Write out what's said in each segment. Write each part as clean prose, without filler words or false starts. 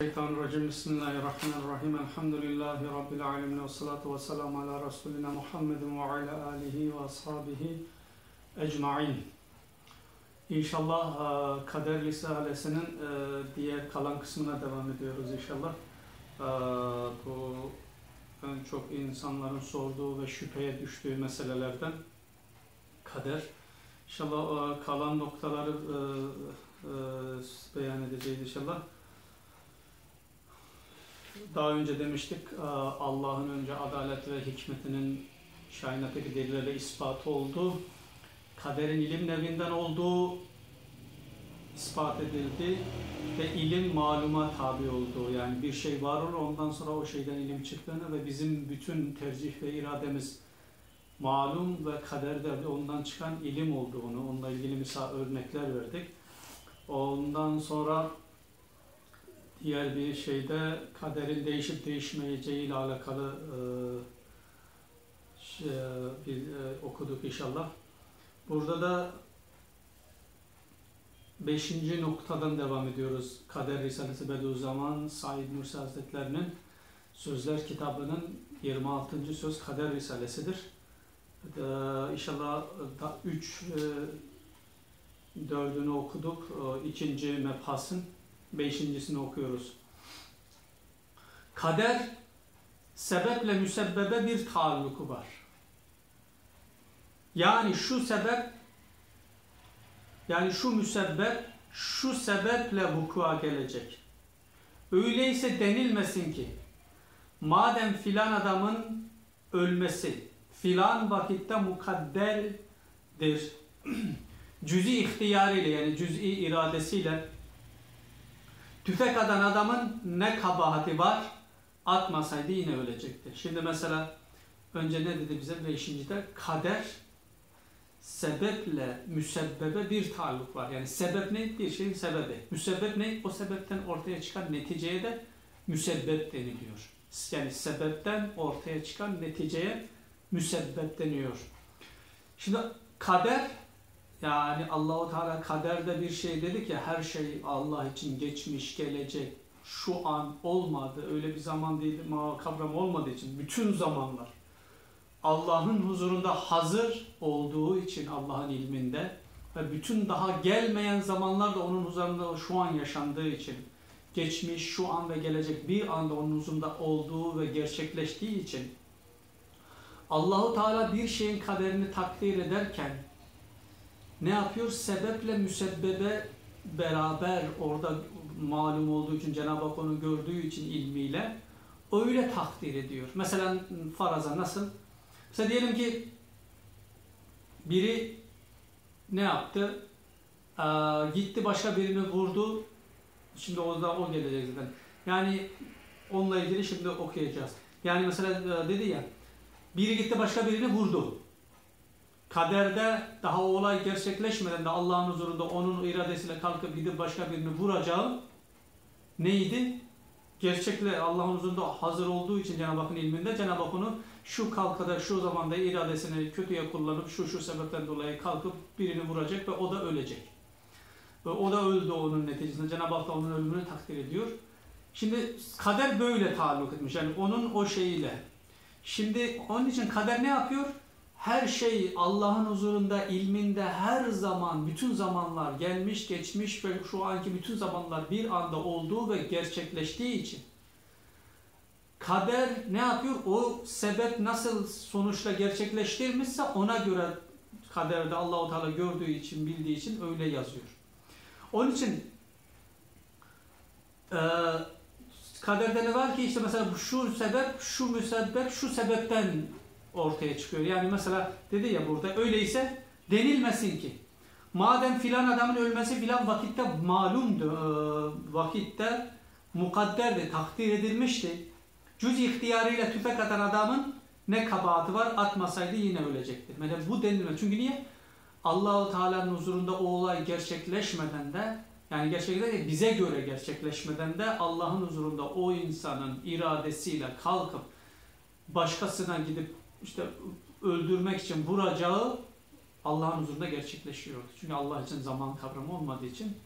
Şeytanirracim. Bismillahirrahmanirrahim. Elhamdülillahi Rabbil alemin. Ve salatu ve selamu ala Resulina Muhammedin ve ala alihi ve ashabihi ecma'in. İnşallah Kader Risalesi'nin diğer kalan kısmına devam ediyoruz inşallah. Bu en çok insanların sorduğu ve şüpheye düştüğü meselelerden kader. İnşallah kalan noktaları beyan edeceğiz inşallah. Daha önce demiştik, Allah'ın önce adalet ve hikmetinin kainattaki delillerle ispatı oldu. Kaderin ilim nevinden olduğu ispat edildi ve ilim maluma tabi oldu. Yani bir şey var olur, ondan sonra o şeyden ilim çıktığını ve bizim bütün tercih ve irademiz malum ve kaderde ondan çıkan ilim olduğunu, onunla ilgili örnekler verdik. Ondan sonra diğer bir şeyde kaderin değişip değişmeyeceği ile alakalı okuduk inşallah. Burada da 5. noktadan devam ediyoruz. Kader Risalesi Bediüzzaman Said Nursi Hazretlerinin Sözler kitabının 26. söz Kader Risalesidir. İnşallah 4'ünü okuduk. 2. mebhasın 5.'sini okuyoruz. Kader, sebeple müsebbebe bir taalluku var. Yani şu sebep, yani şu müsebbep, şu sebeple vukua gelecek. Öyleyse denilmesin ki, madem filan adamın ölmesi filan vakitte mukadderdir, cüz-i ihtiyarıyla yani cüz-i iradesiyle tüfek atan adamın ne kabahati var, atmasaydı yine ölecekti. Şimdi mesela önce ne dedi bize 5.'de? Kader, sebeple müsebbebe bir taalluk var. Yani sebep ne? Bir şeyin sebebi. Müsebbep ne? O sebepten ortaya çıkan neticeye de müsebbep deniliyor. Yani sebepten ortaya çıkan neticeye müsebbep deniyor. Şimdi kader, yani Allah-u Teala kaderde bir şey dedi ki her şey Allah için geçmiş, gelecek, şu an olmadı. Öyle bir zaman değil, kavram olmadığı için bütün zamanlar Allah'ın huzurunda hazır olduğu için Allah'ın ilminde ve bütün daha gelmeyen zamanlar da onun huzurunda şu an yaşandığı için geçmiş, şu an ve gelecek bir anda onun huzurunda olduğu ve gerçekleştiği için Allah-u Teala bir şeyin kaderini takdir ederken ne yapıyor? Sebeple müsebbebe beraber orada malum olduğu için, Cenab-ı Hak onu gördüğü için ilmiyle öyle takdir ediyor. Mesela faraza nasıl? Mesela diyelim ki biri ne yaptı? Gitti başka birini vurdu. Şimdi o gelecek zaten. Yani onunla ilgili şimdi okuyacağız. Yani mesela dedi ya, biri gitti başka birini vurdu. Kaderde daha o olay gerçekleşmeden de Allah'ın huzurunda onun iradesiyle kalkıp gidip başka birini vuracağı neydi? Gerçekle Allah'ın huzurunda hazır olduğu için Cenab-ı Hakk'ın ilminde Cenab-ı Hak onu şu kalkada şu zamanda iradesini kötüye kullanıp şu sebepten dolayı kalkıp birini vuracak ve o da ölecek. Ve o da öldü onun neticesinde. Cenab-ı Hak da onun ölümünü takdir ediyor. Şimdi kader böyle taalluk etmiş. Yani onun o şeyiyle. Şimdi onun için kader ne yapıyor? Her şey Allah'ın huzurunda, ilminde her zaman, bütün zamanlar gelmiş, geçmiş ve şu anki bütün zamanlar bir anda olduğu ve gerçekleştiği için kader ne yapıyor? O sebep nasıl sonuçla gerçekleştirmişse ona göre kaderde Allah-u Teala gördüğü için, bildiği için öyle yazıyor. Onun için kaderde ne var ki işte mesela şu sebep, şu müsebbep, şu sebepten ortaya çıkıyor. Yani mesela dedi ya burada öyleyse denilmesin ki madem filan adamın ölmesi filan vakitte malumdu, vakitte mukadderdi, takdir edilmişti. Cüz ihtiyarıyla tüfek atan adamın ne kabahati var, atmasaydı yine ölecekti. Yani bu denilmez. Çünkü niye? Allah-u Teala'nın huzurunda o olay gerçekleşmeden de, yani gerçekten bize göre gerçekleşmeden de Allah'ın huzurunda o insanın iradesiyle kalkıp başkasına gidip işte öldürmek için vuracağı Allah'ın huzurunda gerçekleşiyor. Çünkü Allah için zaman kavramı olmadığı için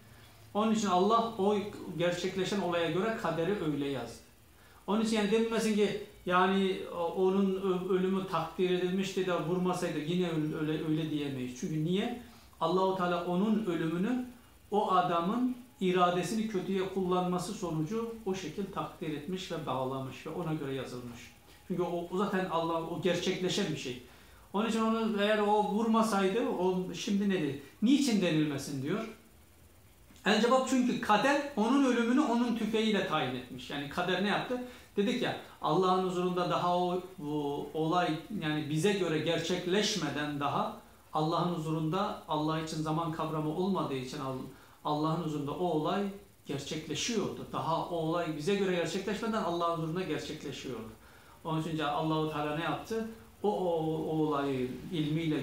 Onun için Allah o gerçekleşen olaya göre kaderi öyle yazdı. Onun için yani denilmesin ki yani onun ölümü takdir edilmişti de vurmasaydı yine öyle diyemeyiz. Çünkü niye? Allahu Teala onun ölümünü o adamın iradesini kötüye kullanması sonucu o şekilde takdir etmiş ve bağlamış ve ona göre yazılmış. Çünkü o zaten Allah o gerçekleşen bir şey. Onun için onu eğer o vurmasaydı o şimdi nedir? Niçin denilmesin diyor. El cevap çünkü kader onun ölümünü onun tüfeğiyle tayin etmiş. Yani kader ne yaptı? Dedik ya Allah'ın huzurunda daha bu olay yani bize göre gerçekleşmeden daha Allah'ın huzurunda Allah için zaman kavramı olmadığı için Allah'ın huzurunda o olay gerçekleşiyordu. Daha o olay bize göre gerçekleşmeden Allah'ın huzurunda gerçekleşiyordu. Onun için Allah-u Teala ne yaptı? O olayı ilmiyle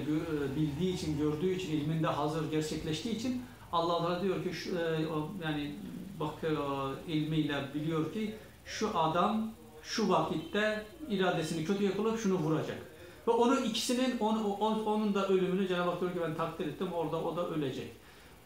bildiği için, gördüğü için, ilminde hazır gerçekleştiği için Allah Teala diyor ki yani bak ilmiyle biliyor ki şu adam şu vakitte iradesini kötüye kullanıp şunu vuracak. Ve onun da ölümünü Cenab-ı Hak diyor ki ben takdir ettim orada o da ölecek.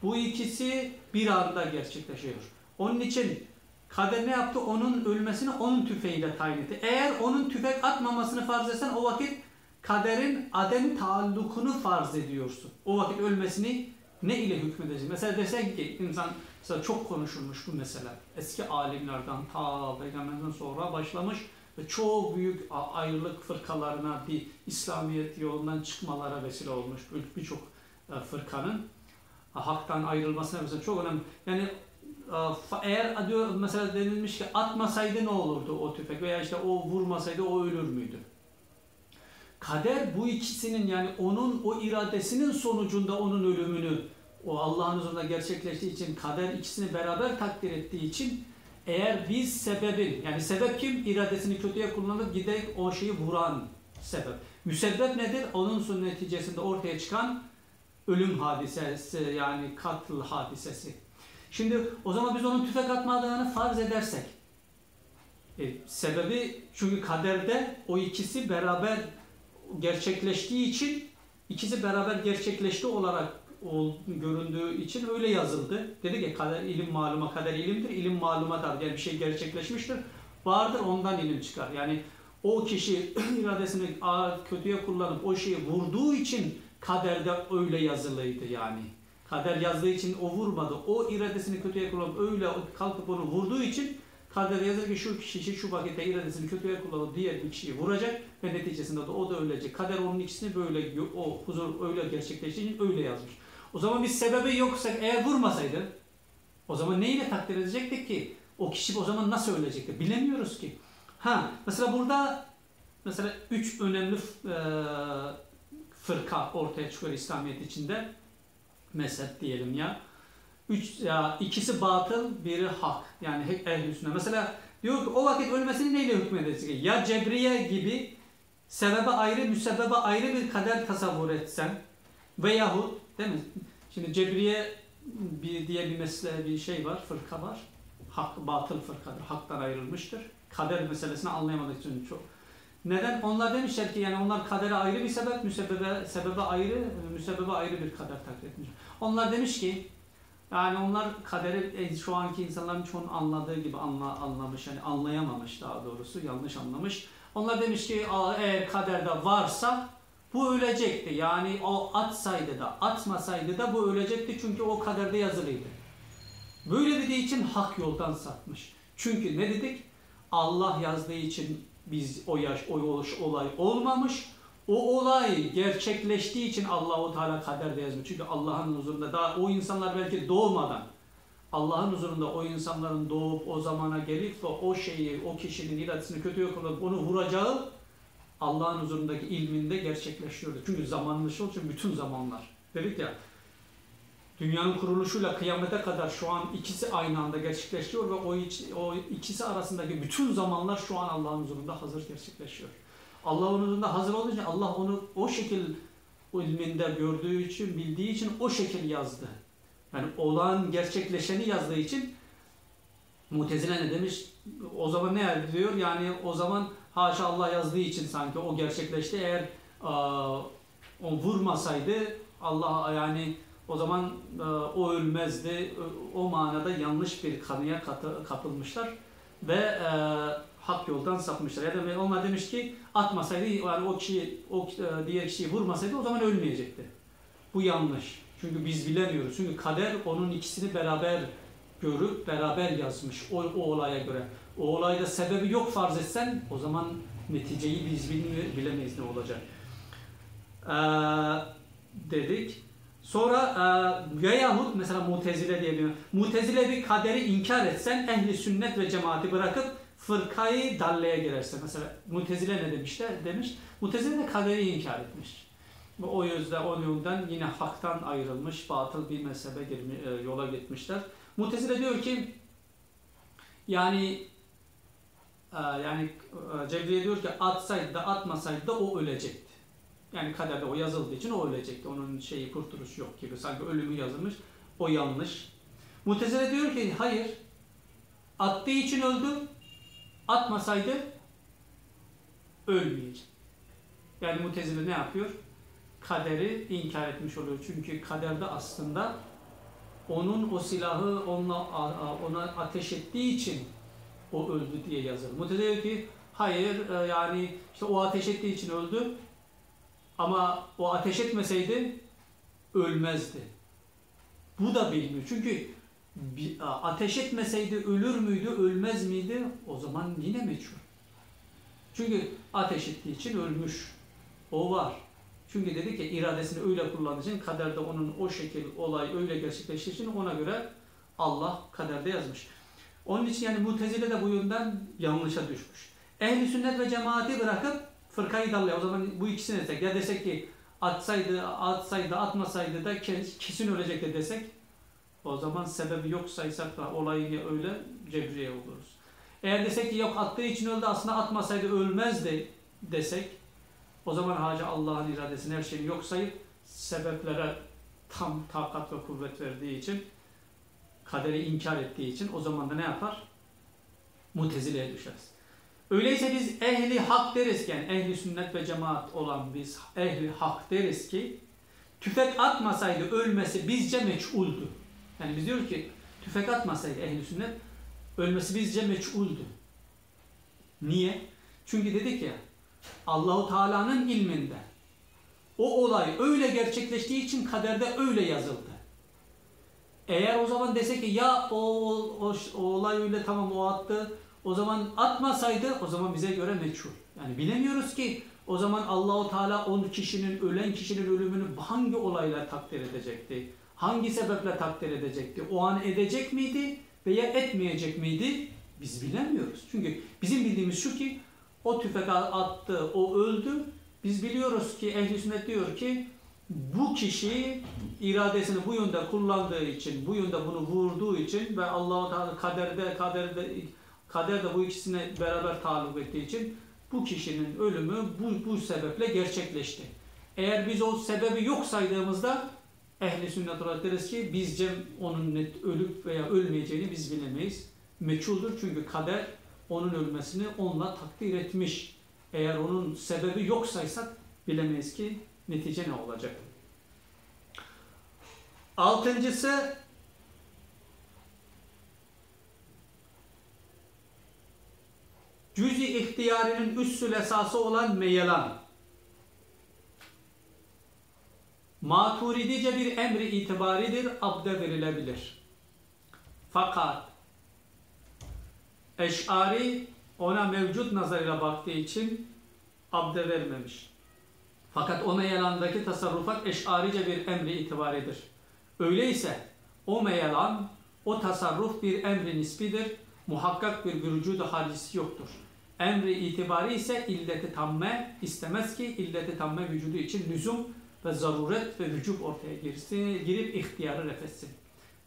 Bu ikisi bir anda gerçekleşiyor. Onun için kader ne yaptı? Onun ölmesini onun tüfeğiyle tayin etti. Eğer onun tüfek atmamasını farz etsen o vakit kaderin adem taallukunu farz ediyorsun. O vakit ölmesini ne ile hükmedeceksin? Mesela desen ki insan mesela çok konuşulmuş bu mesele. Eski alimlerden ta Peygamberden sonra başlamış ve çoğu büyük ayrılık fırkalarına bir İslamiyet yolundan çıkmalara vesile olmuş birçok fırkanın haktan ayrılmasına mesela çok önemli. Yani eğer diyor mesela denilmiş ki atmasaydı ne olurdu o tüfek veya işte o vurmasaydı o ölür müydü? Kader bu ikisinin yani onun o iradesinin sonucunda onun ölümünü o Allah'ın huzurunda gerçekleştiği için kader ikisini beraber takdir ettiği için eğer biz sebebin yani sebep kim? İradesini kötüye kullanıp giderek o şeyi vuran sebep. Müsebbep nedir? Onun son neticesinde ortaya çıkan ölüm hadisesi yani katl hadisesi. Şimdi o zaman biz onun tüfek atmadığını farz edersek sebebi çünkü kaderde o ikisi beraber gerçekleştiği için ikisi beraber gerçekleşti olarak göründüğü için öyle yazıldı. Dedi ki kader ilim maluma kader ilimdir. İlim malumadır. Yani bir şey gerçekleşmiştir. Vardır ondan ilim çıkar. Yani o kişi iradesini kötüye kullanıp o şeyi vurduğu için kaderde öyle yazılıydı yani. Kader yazdığı için o vurmadı. O iradesini kötüye kullanıp öyle kalkıp onu vurduğu için kader yazır ki şu kişi şu vakitte iradesini kötüye kullanıp diğer bir kişiyi vuracak ve neticesinde de o da ölecek. Kader onun ikisini böyle o huzur öyle gerçekleştiği için öyle yazmış. O zaman biz sebebi yoksak eğer vurmasaydı o zaman neyle takdir edecektik ki? O kişi o zaman nasıl ölecekti? Bilemiyoruz ki. Mesela burada mesela 3 önemli fırka ortaya çıkıyor İslamiyet içinde. Mezhep diyelim ya. İkisi batıl, biri hak. Yani ehl-i sünnet. Mesela diyor ki o vakit ölmesini neyle hükmedecek? Ya cebriye gibi sebebe ayrı, müsebbebe ayrı bir kader tasavvur etsen veyahut değil mi? Şimdi cebriye diye bir şey var, fırka var. Hak, batıl fırkadır. Haktan ayrılmıştır. Kader meselesini anlayamadık için çok. Neden? Onlar demişler ki yani onlar kadere ayrı bir sebep, müsebbebe ayrı bir kader takdir etmiş. Onlar demiş ki yani onlar kaderi şu anki insanların çoğunun anladığı gibi anlamış yani anlayamamış daha doğrusu yanlış anlamış. Onlar demiş ki eğer kaderde varsa bu ölecekti. Yani o atsaydı da atmasaydı da bu ölecekti çünkü o kaderde yazılıydı. Böyle dediği için hak yoldan sapmış. Çünkü ne dedik? Allah yazdığı için biz o olay olmamış. O olay gerçekleştiği için Allah-u Teala kaderde yazmış. Çünkü Allah'ın huzurunda daha o insanlar belki doğmadan Allah'ın huzurunda o insanların doğup o zamana gelip ve o şeyi, o kişinin iradesini kötüye kullanıp onu vuracağı Allah'ın huzurundaki ilminde gerçekleşiyordu. Çünkü zamanlı şey olduğu için bütün zamanlar. Dedik ya dünyanın kuruluşuyla kıyamete kadar şu an ikisi aynı anda gerçekleşiyor ve o ikisi arasındaki bütün zamanlar şu an Allah'ın huzurunda hazır gerçekleşiyor. Allah'ın huzurunda hazır olduğu için Allah onu o şekil ilminde gördüğü için, bildiği için o şekil yazdı. Yani olan gerçekleşeni yazdığı için Mutezile ne demiş? O zaman ne diyor? Yani o zaman haşa Allah yazdığı için sanki o gerçekleşti. Eğer o vurmasaydı Allah yani O zaman o ölmezdi. O manada yanlış bir kanıya kapılmışlar ve hak yoldan sapmışlar. Ya da onlar demiş ki atmasaydı, yani o kişi, diğer kişiyi vurmasaydı o zaman ölmeyecekti. Bu yanlış. Çünkü biz bilemiyoruz. Çünkü kader onun ikisini beraber görüp beraber yazmış o olaya göre. O olayda sebebi yok farz etsen o zaman neticeyi biz bilemeyiz ne olacak. Dedik. Sonra veyahut mesela Mutezile diyelim. Mutezile bir kaderi inkar etsen ehli sünnet ve cemaati bırakıp fırkayı dalleye girerse. Mesela Mutezile ne demişler? Demiş. Mutezile de kaderi inkar etmiş. O yüzden o yönden yine haktan ayrılmış, batıl bir mezhebe yola gitmişler. Mutezile diyor ki yani Cebriye diyor ki atsaydı da atmasaydı da o ölecekti. Yani kaderde o yazıldığı için o ölecekti. Onun kurtuluş yok gibi. Sanki ölümü yazılmış. O yanlış. Mutezile diyor ki hayır. Attığı için öldü. Atmasaydı ölmeyecek. Yani Mutezile ne yapıyor? Kaderi inkar etmiş oluyor. Çünkü kaderde aslında onun o silahı ona ateş ettiği için o öldü diye yazılır. Mutezile diyor ki hayır, yani işte o ateş ettiği için öldü ama o ateş etmeseydi ölmezdi. Bu da bilmiyor. Çünkü ateş etmeseydi ölür müydü, ölmez miydi? O zaman yine meçhul. Çünkü ateş ettiği için ölmüş. O var. Çünkü dedi ki iradesini öyle kullandığı için kaderde onun o şekil olay öyle gerçekleştiği için ona göre Allah kaderde yazmış. Onun için yani Mutezile de bu yönden yanlışa düşmüş. Ehli sünnet ve cemaati bırakıp fırkayı dallaya. O zaman bu ikisini desek ya desek ki atsaydı atmasaydı da kesin ölecekti desek o zaman sebebi yok saysak da olayı öyle Cebriye oluruz. Eğer desek ki yok attığı için öldü aslında atmasaydı ölmezdi desek o zaman hacı Allah'ın iradesini her şeyini yok sayıp sebeplere tam takat ve kuvvet verdiği için kaderi inkar ettiği için o zaman da ne yapar? Mutezile'ye düşeriz. Öyleyse biz ehli hak deriz ki, yani ehli sünnet ve cemaat olan biz ehli hak deriz ki tüfek atmasaydı ölmesi bizce meçhuldü. Yani biz diyoruz ki tüfek atmasaydı ehli sünnet ölmesi bizce meçhuldü. Niye? Çünkü dedik ya Allahu Teala'nın ilminde o olay öyle gerçekleştiği için kaderde öyle yazıldı. Eğer o zaman desek ki ya o olay öyle tamam o attı o zaman atmasaydı o zaman bize göre meçhul. Yani bilemiyoruz ki o zaman Allahu Teala ölen kişinin ölümünü hangi olayla takdir edecekti? Hangi sebeple takdir edecekti? O an edecek miydi veya etmeyecek miydi? Biz bilemiyoruz. Çünkü bizim bildiğimiz şu ki o tüfek attı, o öldü. Biz biliyoruz ki ehl-i sünnet diyor ki bu kişi iradesini bu yönde kullandığı için, bu yönde bunu vurduğu için ve Allah-u Teala kaderde bu ikisine beraber taalluk ettiği için bu kişinin ölümü bu sebeple gerçekleşti. Eğer biz o sebebi yok saydığımızda ehl-i sünnet olarak deriz ki bizce onun ölüp veya ölmeyeceğini biz bilemeyiz. Meçhuldür çünkü kader onun ölmesini onunla takdir etmiş. Eğer onun sebebi yok saysak bilemeyiz ki netice ne olacak. Altıncısı cüz-i ihtiyarının üssül esası olan meyelan. Maturidice bir emri itibaridir, abde verilebilir. Fakat Eş'ari ona mevcut nazarıyla baktığı için abde vermemiş. Fakat o meyelandaki tasarrufat eş'arice bir emri itibaridir. Öyleyse o meyelan, o tasarruf bir emri nisbidir. Muhakkak bir vücudu hadisi yoktur. Emri itibari ise illeti tamme istemez ki illeti tamme vücudu için lüzum ve zaruret ve vücub ortaya girip ihtiyarı refetsin.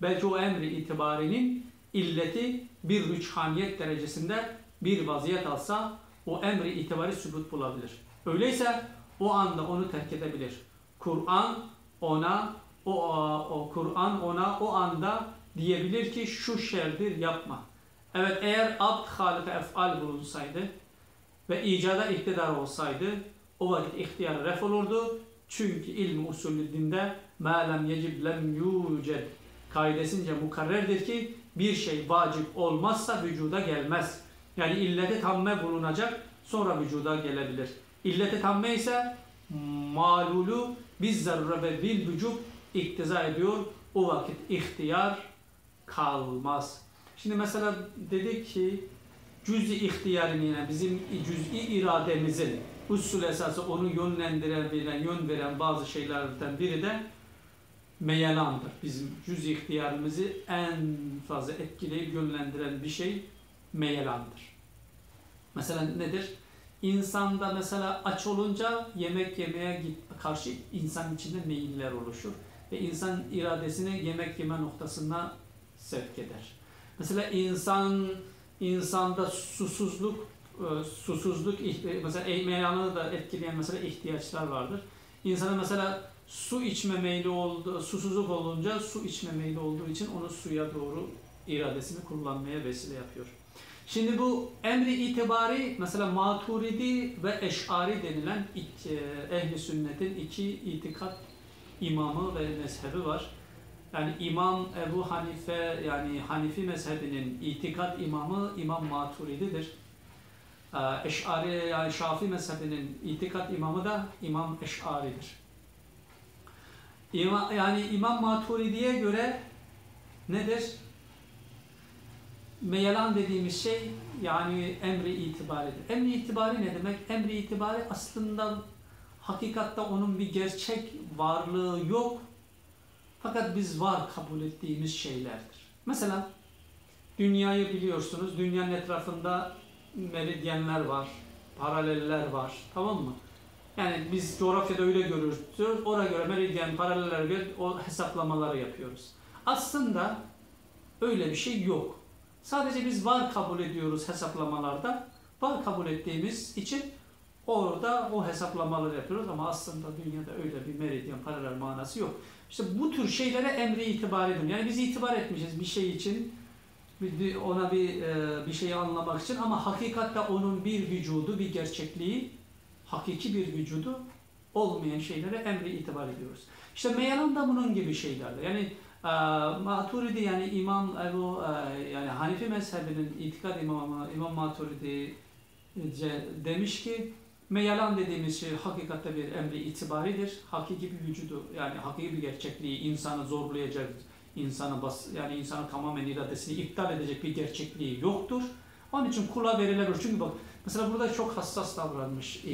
Belki o emri itibarinin illeti bir rüçhaniyet derecesinde bir vaziyet alsa o emri itibari sübut bulabilir. Öyleyse o anda onu terk edebilir. Kur'an ona o anda diyebilir ki şu şerdir yapma. Evet eğer abd halika ef'al bulunsaydı ve icada iktidar olsaydı o vakit ihtiyarı ref olurdu. Çünkü ilmi usulü dinde مَا لَمْ يَجِبْ لَمْ يُوجَدْ kaidesince mukarrerdir ki bir şey vacip olmazsa vücuda gelmez. Yani illeti tamme bulunacak, sonra vücuda gelebilir. İlleti tamme ise malulu biz zarure ve bil vücub iktiza ediyor. O vakit ihtiyar kalmaz. Şimdi mesela dedik ki cüz-i ihtiyarın, yani bizim cüz-i irademizin usul esası onu yönlendirebilen, yön veren bazı şeylerden biri de meyelandır. Bizim cüz-i ihtiyarımızı en fazla etkileyip yönlendiren bir şey meyelandır. Mesela nedir? İnsanda mesela aç olunca yemek yemeye karşı insan içinde meyiller oluşur ve insan iradesini yemek yeme noktasına sevk eder. Mesela insanda susuzluk mesela meyelanı da etkileyen mesela ihtiyaçlar vardır. İnsana mesela su içme meyli susuzluk olunca su içme meyli olduğu için onu suya doğru iradesini kullanmaya vesile yapıyor. Şimdi bu emri itibari mesela Maturidi ve Eş'ari denilen ehli sünnetin iki itikat imamı ve mezhebi var. Yani İmam Ebu Hanife, yani Hanifi mezhebinin itikat imamı İmam Maturidi'dir. Eş'ari, yani Şafii mezhebinin itikat imamı da İmam Eş'ari'dir. Yani İmam Maturidi'ye göre nedir? Meyelan dediğimiz şey yani emri itibaridir. Emri itibari ne demek? Emri itibari aslında hakikatte onun bir gerçek varlığı yok. Fakat biz var kabul ettiğimiz şeylerdir. Mesela dünyayı biliyorsunuz. Dünyanın etrafında meridyenler var, paraleller var. Tamam mı? Yani biz coğrafyada öyle görürüz. Oraya göre meridyen, paraleller göre o hesaplamaları yapıyoruz. Aslında öyle bir şey yok. Sadece biz var kabul ediyoruz hesaplamalarda. Var kabul ettiğimiz için orada o hesaplamaları yapıyoruz ama aslında dünyada öyle bir meridyen, paralel manası yok. İşte bu tür şeylere emri itibar edin. Yani biz itibar etmişiz bir şey için, ona bir şeyi anlamak için ama hakikatte onun bir vücudu, bir gerçekliği, hakiki bir vücudu olmayan şeylere emri itibar ediyoruz. İşte meyelan da bunun gibi şeylerdir. Yani Maturidi, yani yani Hanifi mezhebinin itikad imamı İmam Maturidi demiş ki meyelan dediğimiz şey hakikatte bir emri itibaridir. Hakiki bir vücudu, yani hakiki bir gerçekliği insanı zorlayacak, yani insanın tamamen iradesini iptal edecek bir gerçekliği yoktur. Onun için kula verilebilir. Çünkü bak mesela burada çok hassas davranmış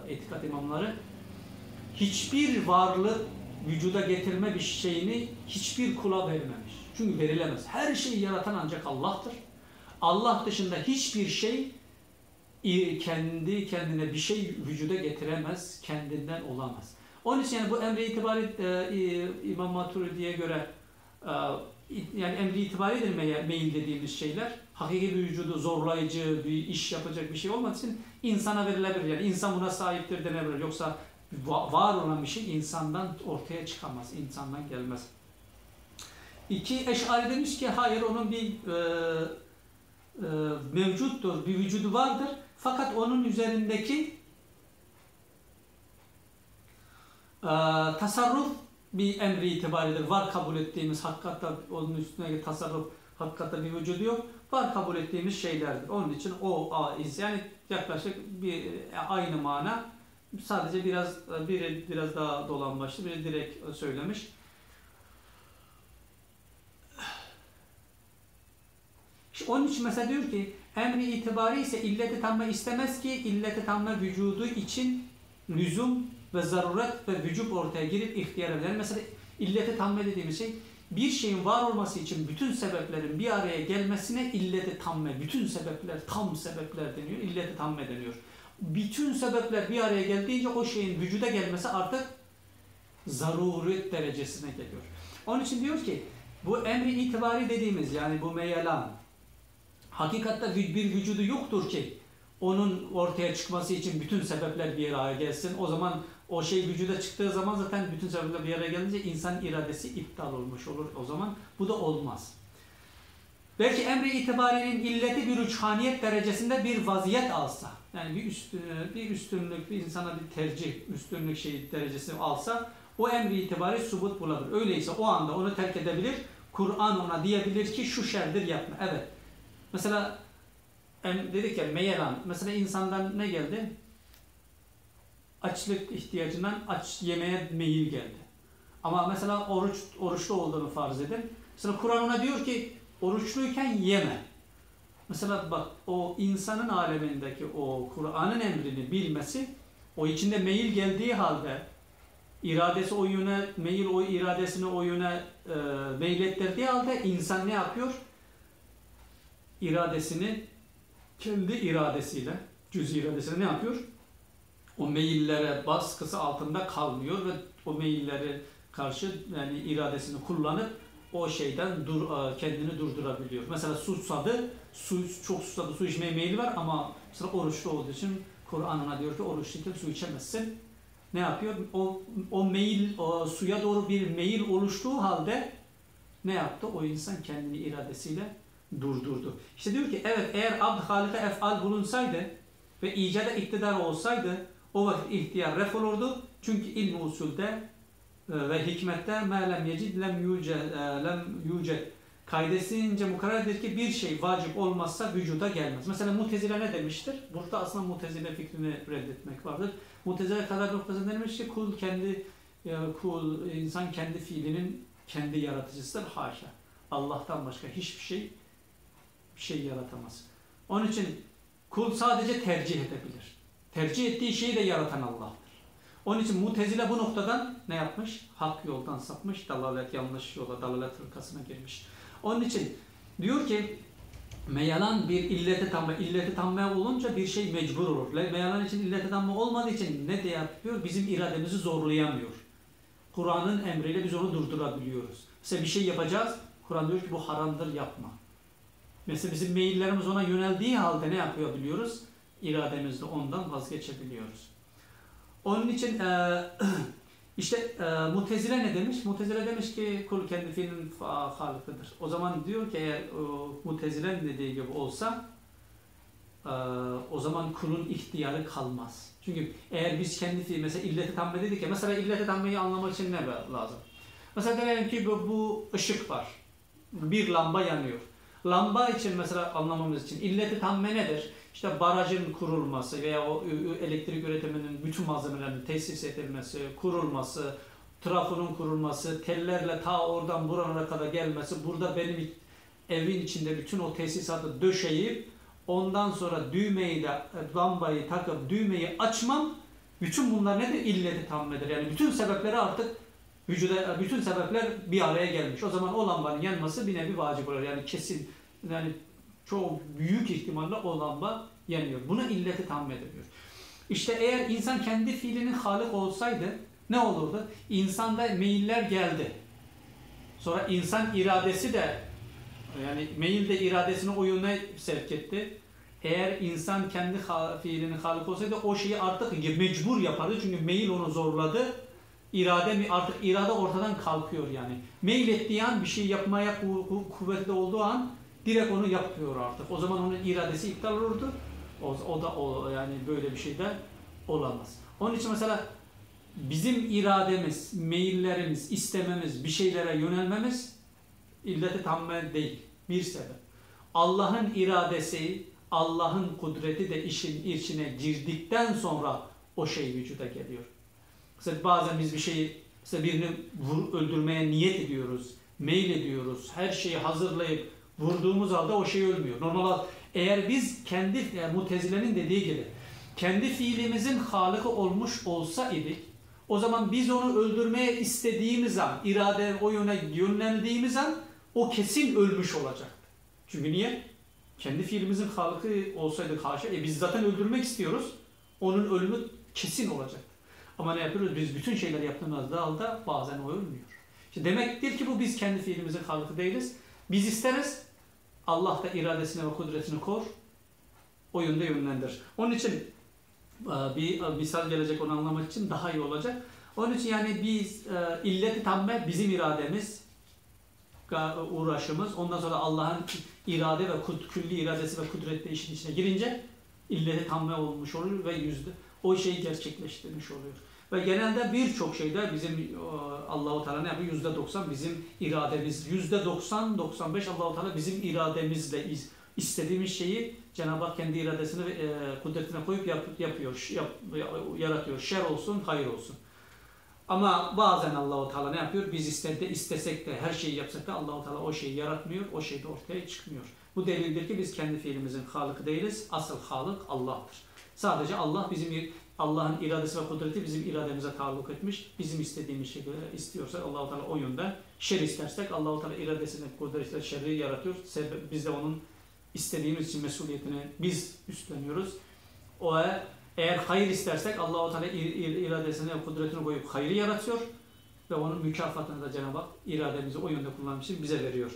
itikat imamları. Hiçbir varlık vücuda getirme bir şeyini hiçbir kula vermemiş. Çünkü verilemez. Her şeyi yaratan ancak Allah'tır. Allah dışında hiçbir şey kendi kendine bir şey vücuda getiremez, kendinden olamaz. Onun için yani bu emri itibari İmam Maturidi'ye göre yani emri itibaridir meyil dediğimiz şeyler. Hakiki bir vücudu zorlayıcı, bir iş yapacak bir şey olmadığı için insana verilebilir. Yani insan buna sahiptir denebilir. Yoksa var olan bir şey insandan ortaya çıkamaz, insandan gelmez. Eş'ari demiş ki hayır, onun bir mevcuttur, bir vücudu vardır. Fakat onun üzerindeki tasarruf bir emri itibaridir. Var kabul ettiğimiz hakikatta onun üstüne tasarruf hakikatta bir vücudu yok. Var kabul ettiğimiz şeylerdir. Onun için o yani yaklaşık bir aynı mana. Sadece biri biraz daha dolambaçlı, biri direkt söylemiş. Onun için mesela diyor ki emri itibari ise illeti tamme istemez ki illeti tamme vücudu için lüzum ve zaruret ve vücub ortaya girip ihtiyar eder. Yani mesela illeti tamme dediğimiz şey bir şeyin var olması için bütün sebeplerin bir araya gelmesine illeti tamme, bütün sebepler, tam sebepler deniyor, illeti tamme deniyor. Bütün sebepler bir araya geldiğince o şeyin vücuda gelmesi artık zaruret derecesine geliyor. Onun için diyor ki bu emri itibari dediğimiz, yani bu meyelan hakikatte bir vücudu yoktur ki onun ortaya çıkması için bütün sebepler bir araya gelsin. O zaman o şey vücuda çıktığı zaman zaten bütün sebepler bir araya gelince insan iradesi iptal olmuş olur. O zaman bu da olmaz. Belki emri itibarinin illeti bir rüçhaniyet derecesinde bir vaziyet alsa, yani bir üstünlük, bir insana bir tercih, üstünlük derecesi alsa, o emri itibari subut bulabilir. Öyleyse o anda onu terk edebilir. Kur'an ona diyebilir ki şu şerdir yapma. Evet. Mesela dedik ya meyelan. Mesela insandan ne geldi? Açlık ihtiyacından yemeğe meyil geldi. Ama mesela oruçlu olduğunu farz edin. Mesela Kur'an ona diyor ki oruçluyken yeme. Mesela bak o insanın alemindeki o Kur'an'ın emrini bilmesi, o içinde meyil geldiği halde iradesi o yöne, meyil o iradesini o yöne meylettirdiği halde insan ne yapıyor? İradesini kendi iradesiyle, cüz-i iradesiyle ne yapıyor? O meyillere baskısı altında kalmıyor ve o meyillere karşı yani iradesini kullanıp o şeyden kendini durdurabiliyor. Mesela susadı, çok susadı, su içmeye meyli var ama mesela oruçlu olduğu için Kur'an ona diyor ki oruçluyken su içemezsin. Ne yapıyor? O meyil, o suya doğru bir meyil oluştuğu halde ne yaptı? O insan kendini iradesiyle durdurdu. İşte diyor ki evet eğer abd halika ef'al bulunsaydı ve icada iktidar olsaydı o vakit ihtiyar ref olurdu. Çünkü ilm-i usulde ve hikmette مَا لَمْ يَجِدْ lem yüced kaidesince mukarrerdir ki bir şey vacip olmazsa vücuda gelmez. Mesela Mutezile ne demiştir? Burada aslında Mutezile fikrini reddetmek vardır. Mutezile kadar noktasında demiş ki insan kendi fiilinin kendi yaratıcısıdır. Haşa. Allah'tan başka hiçbir şey yaratamaz. Onun için kul sadece tercih edebilir. Tercih ettiği şeyi de yaratan Allah'tır. Onun için Mutezile bu noktadan ne yapmış? Hak yoldan sapmış, yanlış yola, dalalet hırkasına girmiş. Onun için diyor ki meyalan bir illeti tamme olunca bir şey mecbur olur. Meyalan için illeti tamme olmadığı için ne de yapıyor? Bizim irademizi zorlayamıyor. Kur'an'ın emriyle biz onu durdurabiliyoruz. Mesela bir şey yapacağız, Kur'an diyor ki bu haramdır yapma. Mesela bizim meyillerimiz ona yöneldiği halde ne yapabiliyoruz? İrademizle ondan vazgeçebiliyoruz. Onun için Mutezile ne demiş? Mutezile demiş ki kul kendi fiilinin halıkıdır. O zaman diyor ki eğer Mutezile'nin dediği gibi olsa o zaman kulun ihtiyarı kalmaz. Çünkü eğer biz kendi fiil mesela illeti tamme dedik ya mesela illeti tammeyi anlamak için ne lazım? Mesela diyelim ki bu ışık var. Bir lamba yanıyor. Lamba için mesela anlamamız için illeti tamme nedir? İşte barajın kurulması veya o elektrik üretiminin bütün malzemelerin tesis edilmesi, kurulması, trafonun kurulması, tellerle ta oradan buralara kadar gelmesi, burada benim evin içinde bütün o tesisatı döşeyip ondan sonra düğmeyi de lambayı takıp düğmeyi açmam, bütün bunlar nedir? İlleti tammedir. Yani bütün sebepleri artık vücuda, bütün sebepler bir araya gelmiş. O zaman o lambanın yanması bir nevi vacip olur. Yani kesin, yani çok büyük ihtimalle o lamba yanıyor. Buna illeti tamme ediliyor. İşte eğer insan kendi fiilinin halik olsaydı ne olurdu? İnsanda meyiller geldi. Sonra insan iradesi de yani meyil de iradesini o yöne sevk etti. Eğer insan kendi fiilinin halik olsaydı o şeyi artık mecbur yapardı. Çünkü meyil onu zorladı. Artık irade ortadan kalkıyor yani. Meyil ettiği an bir şey yapmaya kuvvetli olduğu an direkt onu yapıyor artık. O zaman onun iradesi iptal olurdu. Yani böyle bir şey de olamaz. Onun için mesela bizim irademiz, meyillerimiz, istememiz, bir şeylere yönelmemiz illeti tamme değil. Bir sebep. Allah'ın iradesi, Allah'ın kudreti de işin içine girdikten sonra o şey vücuda geliyor. Mesela bazen biz bir şeyi, mesela birini öldürmeye niyet ediyoruz, meyil ediyoruz, her şeyi hazırlayıp vurduğumuz halde o şey ölmüyor. Normal olarak eğer biz Mutezile'nin dediği gibi kendi fiilimizin halıkı olmuş olsa idik, o zaman biz onu öldürmeye istediğimiz an, irade o yöne yönlendiğimiz an o kesin ölmüş olacaktı. Çünkü niye? Kendi fiilimizin halıkı olsaydı haşa, biz zaten öldürmek istiyoruz, onun ölümü kesin olacaktı. Ama ne yapıyoruz? Biz bütün şeyleri yaptığımız halde bazen o ölmüyor. İşte demektir ki bu biz kendi fiilimizin halıkı değiliz. Biz isteriz, Allah da iradesini ve kudretini kor, o yönde yönlendir. Onun için bir misal gelecek onu anlamak için daha iyi olacak. Onun için yani biz illeti tamme bizim irademiz, uğraşımız, ondan sonra Allah'ın irade ve külli iradesi ve kudreti de işin içine girince illeti tamme olmuş oluyor ve o şeyi gerçekleştirmiş oluyor. Ve genelde birçok şeyde bizim Allah-u Teala ne yapıyor? %90 bizim irademiz. %90-95 Allah-u Teala bizim irademizle istediğimiz şeyi Cenab-ı Hak kendi iradesini ve kudretine koyup yapıyor, yaratıyor. Şer olsun, hayır olsun. Ama bazen Allah-u Teala ne yapıyor? Biz istesek de her şeyi yapsak da Allah-u Teala o şeyi yaratmıyor, o şey de ortaya çıkmıyor. Bu delildir ki biz kendi fiilimizin halıkı değiliz. Asıl halık Allah'tır. Sadece Allah'ın iradesi ve kudreti bizim irademize taalluk etmiş. Bizim istediğimiz şeyi istiyorsak Allah-u Teala o yönde, şer istersek Allah-u Teala iradesini, kudretiyle şerri yaratıyor. Biz de onun istediğimiz için mesuliyetini biz üstleniyoruz. Eğer hayır istersek Allah-u Teala iradesini ve kudretini koyup hayrı yaratıyor ve onun mükafatını da Cenab-ı Hak irademizi o yönde kullanmak için bize veriyor.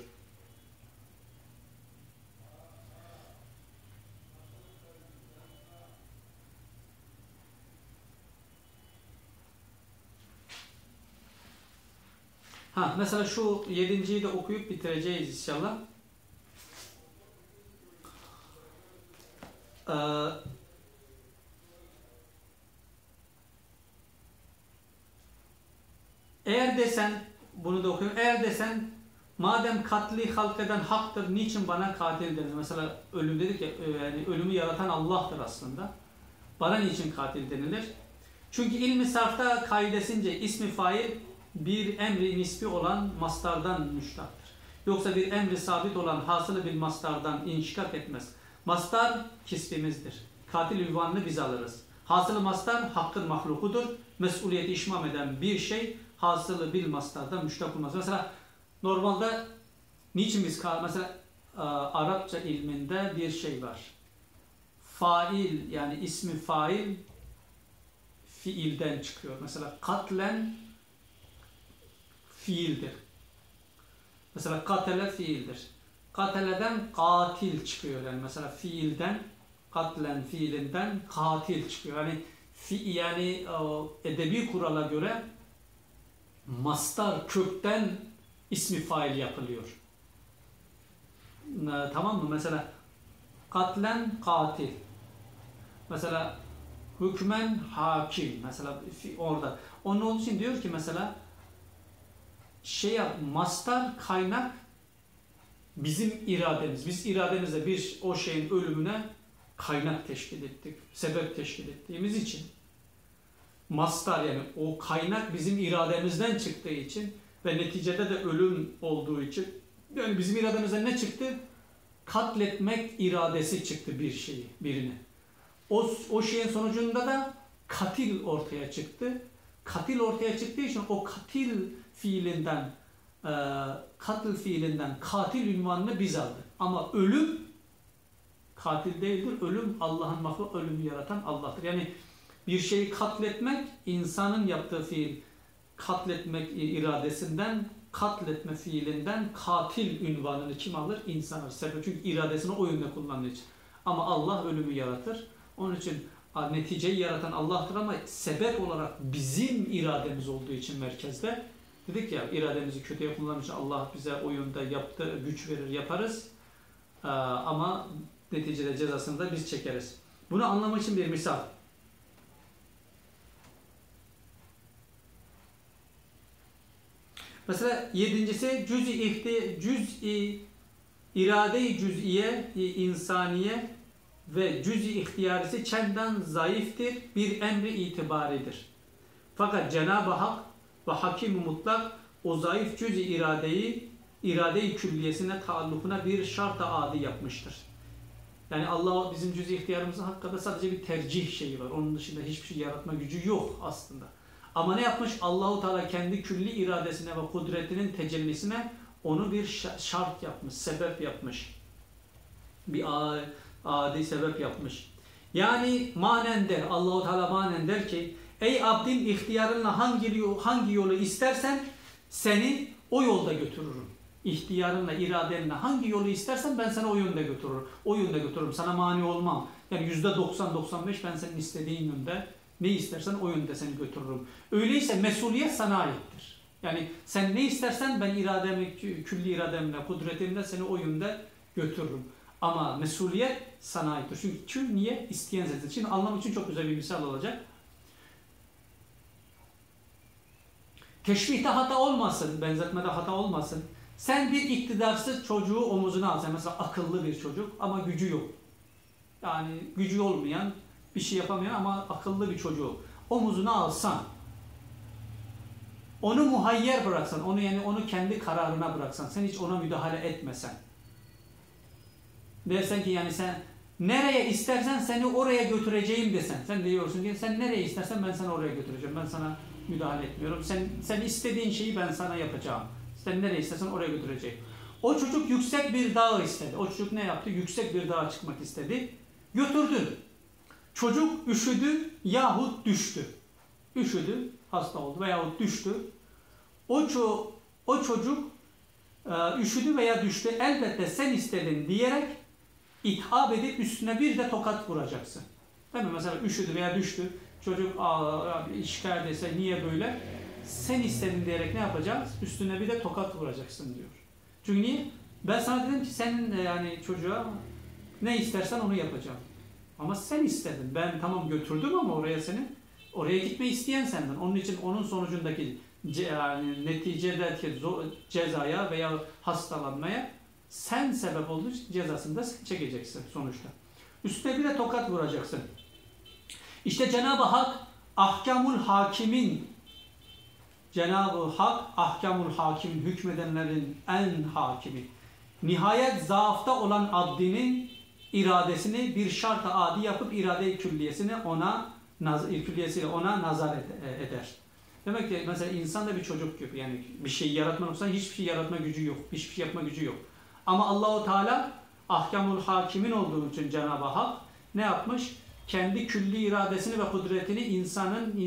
Mesela şu 7.'yi de okuyup bitireceğiz inşallah. Eğer desen, bunu da okuyayım. Eğer desen, madem katli halk eden haktır, niçin bana katil denir? Mesela ölüm dedik ya, yani ölümü yaratan Allah'tır aslında. Bana niçin katil denilir? Çünkü ilmi sarfta kaidesince ismi fail bir emri nispi olan mastardan müştaktır. Yoksa bir emri sabit olan hasılı bir mastardan inşikak etmez. Mastar kisbimizdir. Katil ünvanını biz alırız. Hasılı mastar hakkın mahlukudur. Mesuliyeti işmam eden bir şey hasılı bil mastardan müştak olmaz. Mesela normalde niçin biz mesela Arapça ilminde bir şey var. Fail, yani ismi fail fiilden çıkıyor. Mesela katlen fiildir. Mesela katele fiildir. Kateleden katil çıkıyor. Yani mesela fiilden, katlen fiilinden katil çıkıyor. Yani edebi kurala göre mastar kökten ismi fail yapılıyor. Tamam mı? Mesela katlen katil. Mesela hükmen hakim. Mesela orada. Onun için diyor ki mesela mastar kaynak bizim irademiz. Biz irademizle o şeyin ölümüne kaynak teşkil ettik. Sebep teşkil ettiğimiz için. Mastar, yani o kaynak bizim irademizden çıktığı için ve neticede de ölüm olduğu için, yani bizim irademizden ne çıktı? Katletmek iradesi çıktı birini. O şeyin sonucunda da katil ortaya çıktı. Katil ortaya çıktığı için o katil fiilinden katil ünvanını biz aldık. Ama ölüm katil değildir. Ölüm Allah'ın mahluk, ölümü yaratan Allah'tır. Yani bir şeyi katletmek, insanın yaptığı fiil, katletmek iradesinden, katletme fiilinden katil ünvanını kim alır? İnsan alır. Çünkü iradesini o yönde kullandığı için. Ama Allah ölümü yaratır. Onun için neticeyi yaratan Allah'tır ama sebep olarak bizim irademiz olduğu için merkezde. Dedik ya, irademizi kötüye kullanmış Allah bize o yönde yaptı, güç verir, yaparız. Ama neticede cezasını da biz çekeriz. Bunu anlamak için bir misal. Mesela 7.'si cüz'i irade-i cüz'iye insaniye ve cüz-i ihtiyarisi çenden zayıftır, bir emri itibaridir. Fakat Cenab-ı Hak ve Hakim-i Mutlak o zayıf cüz-i irade-i külliyesine taallukuna bir şart-ı adi yapmıştır. Yani Allah bizim cüz-i ihtiyarımızın hakkında sadece bir tercih şeyi var. Onun dışında hiçbir şey yaratma gücü yok aslında. Ama ne yapmış? Allahu Teala kendi külli iradesine ve kudretinin tecellisine onu bir şart yapmış, sebep yapmış. Bir adi sebep yapmış. Yani manen der, Allah-u Teala manen der ki, ey abdim, ihtiyarınla hangi yolu istersen seni o yolda götürürüm. İhtiyarınla, iradenle hangi yolu istersen ben seni o yönde götürürüm. O yönde götürürüm. Sana mani olmam. Yani %90-95 ben senin istediğin yönde, ne istersen o yönde seni götürürüm. Öyleyse mesuliyet sana aittir. Yani sen ne istersen ben külli irademle, kudretimle seni o yönde götürürüm. Ama mesuliyet sana aittir. Çünkü niye? İsteyen zaten. Şimdi anlam için çok güzel bir misal olacak. Teşbihte hata olmasın, benzetmede hata olmasın. Sen bir iktidarsız çocuğu omuzuna alsan, mesela akıllı bir çocuk ama gücü yok. Yani gücü olmayan, bir şey yapamayan ama akıllı bir çocuğu omuzuna alsan, onu muhayyer bıraksan, onu kendi kararına bıraksan, sen hiç ona müdahale etmesen. Dersen ki yani sen nereye istersen seni oraya götüreceğim desen. Sen diyorsun ki sen nereye istersen ben seni oraya götüreceğim. Ben sana müdahale etmiyorum. Sen istediğin şeyi ben sana yapacağım. Sen nereye istersen oraya götüreceğim. O çocuk yüksek bir dağı istedi. O çocuk ne yaptı? Yüksek bir dağa çıkmak istedi. Götürdü. Çocuk üşüdü yahut düştü. Üşüdü, hasta oldu veyahut düştü. O çocuk üşüdü veya düştü. Elbette sen istedin diyerek ithap edip üstüne bir de tokat vuracaksın. Değil mi? Mesela üşüdü veya düştü. Çocuk şikayet etse niye böyle? Sen istedin diyerek ne yapacağız? Üstüne bir de tokat vuracaksın diyor. Çünkü niye? Ben sana dedim ki senin yani çocuğa ne istersen onu yapacağım. Ama sen istedin. Ben tamam götürdüm ama oraya seni. Oraya gitmeyi isteyen senden. Onun için onun sonucundaki yani neticedeki cezaya veya hastalanmaya sen sebep olduğu için cezasını da sen çekeceksin sonuçta. Üstüne bir de tokat vuracaksın. İşte Cenab-ı Hak ahkamul hakimin, Cenab-ı Hak ahkamul hakimin, hükmedenlerin en hakimi. Nihayet zaafta olan abdinin iradesini bir şart-ı adi yapıp irade-i külliyesiyle ona nazar eder. Demek ki mesela insan da bir çocuk gibi, yani bir şey yaratma olsa hiçbir şey yaratma gücü yok, hiçbir şey yapma gücü yok. Ama Allahu Teala ahkamul hakimin olduğu için Cenab-ı Hak ne yapmış? Kendi külli iradesini ve kudretini insanın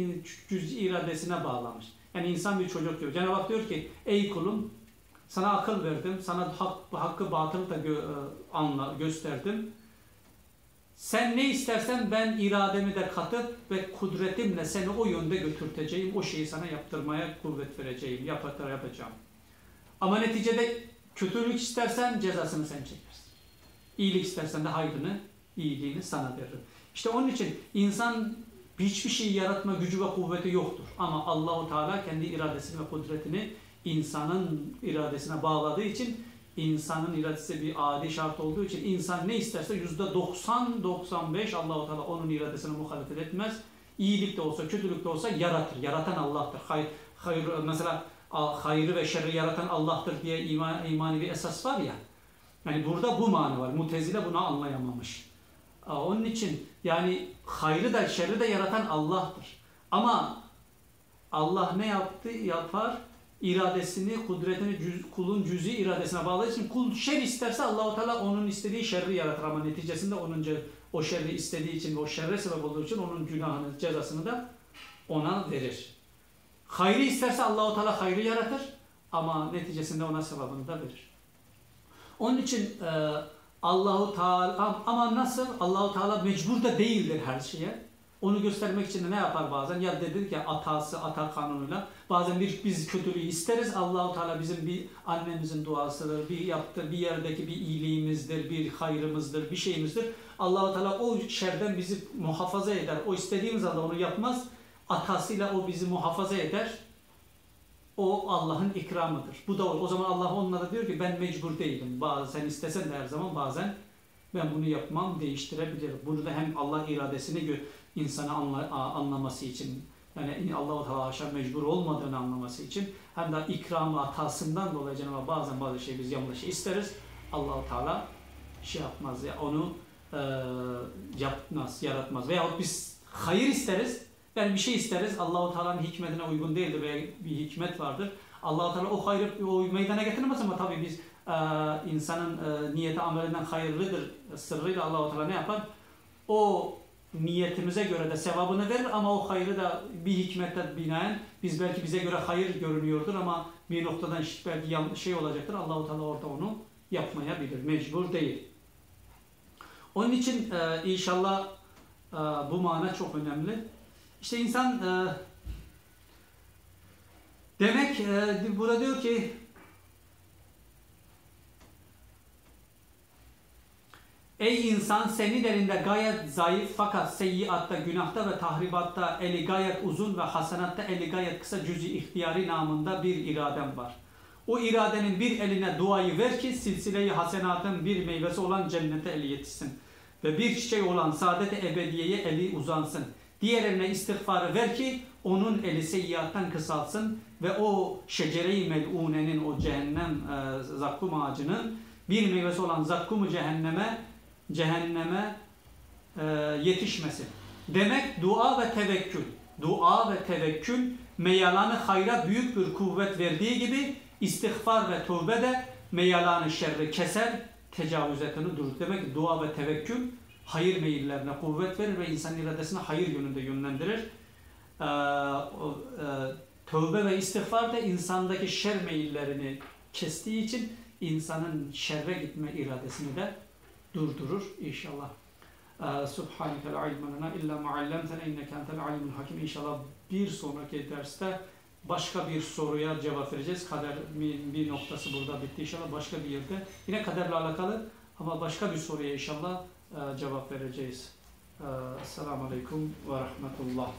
cüz'i iradesine bağlamış. Yani insan bir çocuk diyor. Cenab-ı Hak diyor ki ey kulum sana akıl verdim, sana hakkı batılı da gösterdim. Sen ne istersen ben irademi de katıp ve kudretimle seni o yönde götürteceğim. O şeyi sana yaptırmaya kuvvet vereceğim, yapacağım. Ama neticede kötülük istersen cezasını sen çekersin. İyilik istersen de hayrını, iyiliğini sana veririm. İşte onun için insan hiçbir şey yaratma gücü ve kuvveti yoktur. Ama Allahu Teala kendi iradesini ve kudretini insanın iradesine bağladığı için, insanın iradesi bir adi şart olduğu için insan ne isterse %90-95 Allahu Teala onun iradesine muhalefet etmez. İyilik de olsa, kötülük de olsa yaratır. Yaratan Allah'tır. Mesela hayrı ve şerri yaratan Allah'tır diye imani bir esas var ya. Yani burada bu mana var. Mutezile bunu anlayamamış. Onun için yani hayrı da şerri de yaratan Allah'tır. Ama Allah ne yapar? İradesini, kudretini kulun cüz'i iradesine bağladığı için kul şer isterse Allahu Teala onun istediği şerri yaratır ama neticesinde o şerri istediği için ve o şerre sebep olduğu için onun günahını, cezasını da ona verir. Hayrı isterse Allahu Teala hayrı yaratır ama neticesinde ona sevabını da verir. Onun için Allahu Teala ama nasıl? Allahu Teala mecbur da değildir her şeye. Onu göstermek için de ne yapar bazen? Ya dedik ya ata kanunuyla. Bazen biz kötülüğü isteriz. Allahu Teala bizim bir annemizin duasıdır, bir yerdeki bir iyiliğimizdir, bir hayrımızdır, bir şeyimizdir. Allahu Teala o şerden bizi muhafaza eder. O istediğimiz anda onu yapmaz. Atasıyla o bizi muhafaza eder. O Allah'ın ikramıdır. Bu da o zaman Allah onlara diyor ki ben mecbur değilim. Sen istesen de her zaman bazen ben bunu yapmam, değiştirebilirim. Bunu da hem Allah iradesini insanı anlaması için, yani Allah-u Teala mecbur olmadığını anlaması için, hem de ikramı atasından dolayı Cenab-ı bazen bazı şey biz yanlış isteriz. Allah-u Teala şey yapmaz ya, onu yapmaz, yaratmaz. Veyahut biz hayır isteriz, yani bir şey isteriz, Allah-u Teala'nın hikmetine uygun değildir veya bir hikmet vardır. Allah-u Teala o hayrı o meydana getirmez ama tabii biz insanın niyeti amelinden hayırlıdır sırrıyla Allah-u Teala ne yapar? O niyetimize göre de sevabını verir ama o hayrı da bir hikmete binaen belki bize göre hayır görünüyordur ama bir noktadan belki şey olacaktır. Allah-u Teala orada onu yapmayabilir. Mecbur değil. Onun için inşallah bu mana çok önemli. İşte insan demek burada diyor ki Ey insan, senin elinde gayet zayıf fakat seyyiatta, günahta ve tahribatta eli gayet uzun ve hasanatta eli gayet kısa cüz-i ihtiyari namında bir iraden var. O iradenin bir eline duayı ver ki silsile-i hasenatın bir meyvesi olan cennete eli yetişsin. Ve bir çiçeği olan saadet-i ebediyeye eli uzansın. Diğer eline istiğfarı ver ki onun eli seyyiattan kısalsın ve o şecere-i mel'unenin, o cehennem zakkum ağacının bir meyvesi olan zakkum-u cehenneme yetişmesin. Demek dua ve tevekkül. Dua ve tevekkül meyalanı hayra büyük bir kuvvet verdiği gibi istiğfar ve tövbe de meyalanı şerri keser, tecavüz etini durur. Demek ki dua ve tevekkül hayır meyillerine kuvvet verir ve insan iradesini hayır yönünde yönlendirir. Tövbe ve istiğfar da insandaki şer meyillerini kestiği için insanın şerre gitme iradesini de durdurur inşallah. Subhaneke la ilme lena illa ma allamtena inneke entel alimul hakim. İnşallah bir sonraki derste başka bir soruya cevap vereceğiz. Kader bir noktası burada bitti inşallah. Başka bir yerde yine kaderle alakalı ama başka bir soruya inşallah cevap vereceğiz. Esselamu Aleyküm ve Rahmetullah.